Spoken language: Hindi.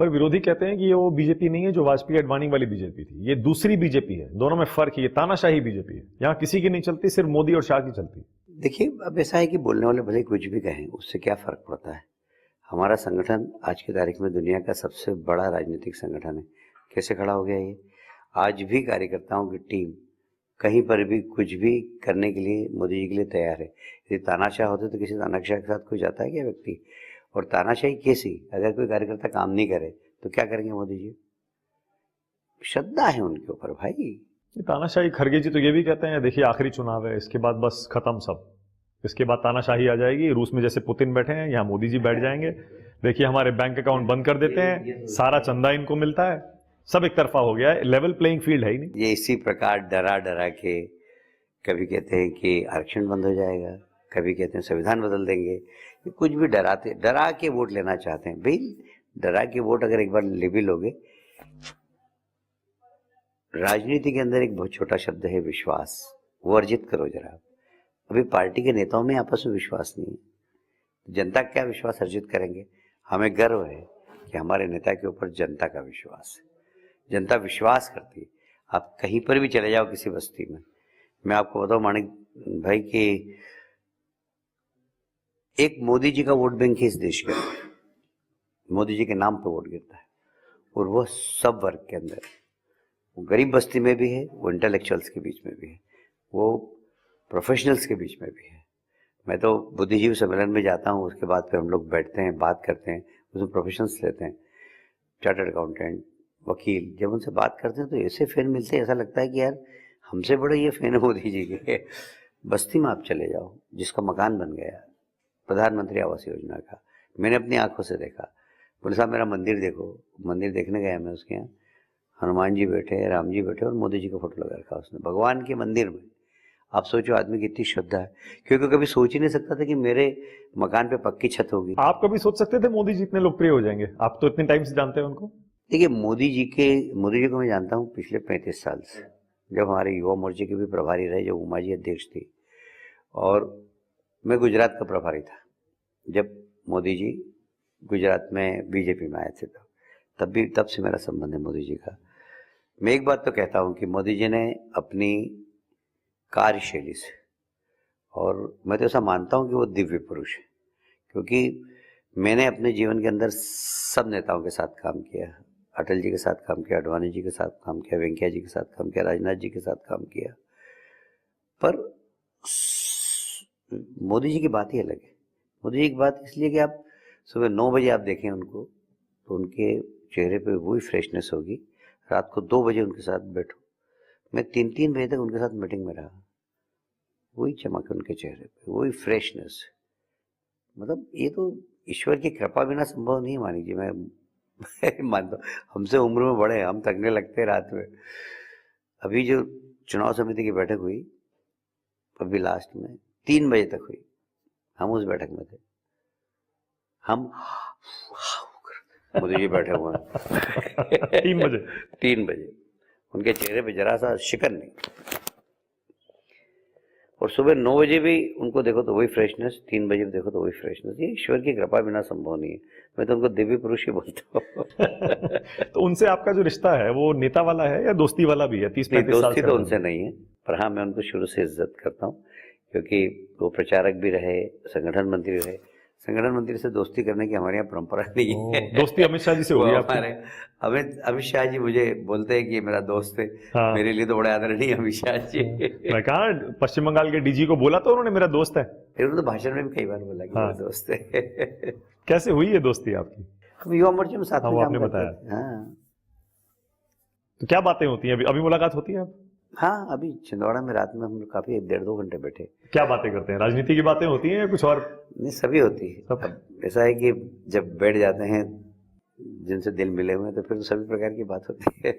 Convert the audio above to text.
पर विरोधी कहते हैं कि ये वो बीजेपी नहीं है जो वाजपेयी अडवाणी वाली बीजेपी थी, ये दूसरी बीजेपी है, दोनों में फर्क है, ये तानाशाही बीजेपी है, यहाँ किसी की नहीं चलती, सिर्फ मोदी और शाह की चलती। देखिए, अब ऐसा है कि बोलने वाले भले कुछ भी कहें, उससे क्या फर्क पड़ता है। हमारा संगठन आज की तारीख में दुनिया का सबसे बड़ा राजनीतिक संगठन है। कैसे खड़ा हो गया ये? आज भी कार्यकर्ताओं की टीम कहीं पर भी कुछ भी करने के लिए मोदी जी के लिए तैयार है। यदि तानाशाह होते तो किसी तानाशाह के साथ कोई जाता है क्या व्यक्ति? और तानाशाही कैसी? अगर कोई कार्यकर्ता काम नहीं करे तो क्या करेंगे मोदी जी? श्रद्धा है उनके ऊपर भाई। तानाशाही, खरगे जी तो ये भी कहते हैं देखिए आखिरी चुनाव है, इसके बाद बस खत्म सब, इसके बाद तानाशाही आ जाएगी। रूस में जैसे पुतिन बैठे हैं, यहाँ मोदी जी बैठ जाएंगे। देखिए हमारे बैंक अकाउंट बंद कर देते हैं, सारा चंदा इनको मिलता है, सब एक तरफा हो गया है, लेवल प्लेइंग फील्ड है ही नहीं। ये इसी प्रकार डरा डरा के कभी कहते हैं कि आरक्षण बंद हो जाएगा, कभी कहते हैं संविधान बदल देंगे, कुछ भी डरा के वोट लेना चाहते हैं। भाई डरा के वोट अगर एक बार ले भी लोगे, राजनीति के अंदर एक बहुत छोटा शब्द है विश्वास, वो अर्जित करो जरा। अभी पार्टी के नेताओं में आपस में विश्वास नहीं है, जनता क्या विश्वास अर्जित करेंगे? हमें गर्व है कि हमारे नेता के ऊपर जनता का विश्वास है, जनता विश्वास करती है। आप कहीं पर भी चले जाओ किसी बस्ती में, मैं आपको बताऊं मानिक भाई कि एक मोदी जी का वोट बैंक है इस देश के अंदर, मोदी जी के नाम पे वोट गिरता है, और वो सब वर्ग के अंदर, वो गरीब बस्ती में भी है, वो इंटेलेक्चुअल्स के बीच में भी है, वो प्रोफेशनल्स के बीच में भी है। मैं तो बुद्धिजीवी सम्मेलन में जाता हूँ, उसके बाद फिर हम लोग बैठते हैं, बात करते हैं, उसमें प्रोफेशनल्स लेते हैं, चार्टर्ड अकाउंटेंट, वकील, जब उनसे बात करते हैं तो ऐसे फैन मिलते हैं, ऐसा लगता है कि यार हमसे बड़े ये फैन है मोदी जी के। बस्ती में आप चले जाओ, जिसका मकान बन गया प्रधानमंत्री आवास योजना का, मैंने अपनी आंखों से देखा। बोले साहब मेरा मंदिर देखो, मंदिर देखने गया मैं, उसके यहाँ हनुमान जी बैठे, राम जी बैठे और मोदी जी का फोटो लगा रखा उसने भगवान के मंदिर में। आप सोचो आदमी की इतनी श्रद्धा है, क्योंकि कभी सोच ही नहीं सकता था कि मेरे मकान पे पक्की छत होगी। आप कभी सोच सकते थे मोदी जी इतने लोकप्रिय हो जाएंगे? आप तो इतने टाइम से जानते हैं उनको। देखिए मोदी जी को मैं जानता हूँ पिछले 35 साल से, जब हमारे युवा मोर्चे के भी प्रभारी रहे, जब उमा जी अध्यक्ष थी, और मैं गुजरात का प्रभारी था जब मोदी जी गुजरात में बीजेपी में आए थे, तब से मेरा संबंध है मोदी जी का। मैं एक बात तो कहता हूँ कि मोदी जी ने अपनी कार्यशैली से, और मैं तो ऐसा मानता हूँ कि वो दिव्य पुरुष है, क्योंकि मैंने अपने जीवन के अंदर सब नेताओं के साथ काम किया, अटल जी के साथ काम किया, अडवाणी जी के साथ काम किया, वेंकैया जी के साथ काम किया, राजनाथ जी के साथ काम किया, पर मोदी जी की बात ही अलग है। मोदी जी की बात इसलिए कि आप सुबह 9 बजे आप देखें उनको तो उनके चेहरे पे वही फ्रेशनेस होगी, रात को 2 बजे उनके साथ बैठो, मैं 3-3 बजे तक उनके साथ मीटिंग में रहा, वही चमक उनके चेहरे पे, वही फ्रेशनेस। मतलब ये तो ईश्वर की कृपा बिना संभव नहीं मानी जी। मैं मानता हूँ, हमसे उम्र में बड़े, हम थकने लगते हैं रात में। अभी जो चुनाव समिति की बैठक हुई अभी लास्ट में 3 बजे तक हुई, हम उस बैठक में थे, हम मोदी जी बैठे हुए हैं 3 बजे उनके चेहरे पे जरा सा शिकन नहीं, और सुबह 9 बजे भी उनको देखो तो वही फ्रेशनेस, 3 बजे भी देखो तो वही फ्रेशनेस। ये ईश्वर की कृपा बिना संभव नहीं है। मैं तो उनको दिव्य पुरुष ही बोलता हूँ। तो उनसे आपका जो रिश्ता है वो नेता वाला है या दोस्ती वाला भी है? 30-35 साल दोस्ती तो उनसे नहीं है, पर हाँ मैं उनको शुरू से इज्जत करता हूँ, क्योंकि वो प्रचारक भी रहे, संगठन मंत्री रहे। संगठन मंत्री से दोस्ती करने की हमारे यहाँ परंपरा नहीं है। दोस्ती अमित शाह जी से होगी आपकी? अमित शाह जी मुझे बोलते हैं कि मेरा दोस्त है। हाँ। मेरे लिए तो बड़े आदरणीय अमित शाह जी। मैं कहा पश्चिम बंगाल के डीजी को बोला तो उन्होंने मेरा दोस्त है, फिर उन्होंने तो भाषण में भी कई बार बोला कि मेरा दोस्त है। कैसे हुई है दोस्ती आपकी? हम युवा मोर्चे में साथ में आपने बताया। हाँ, तो क्या बातें होती हैं अभी मुलाकात होती है? हाँ, अभी छिंदवाड़ा में रात में हम लोग काफी 1.5-2 घंटे बैठे। क्या बातें करते हैं? राजनीति की बातें होती हैं या कुछ और? नहीं, सभी होती है। सब ऐसा है कि जब बैठ जाते हैं जिनसे दिल मिले हुए हैं तो फिर तो सभी प्रकार की बात होती है।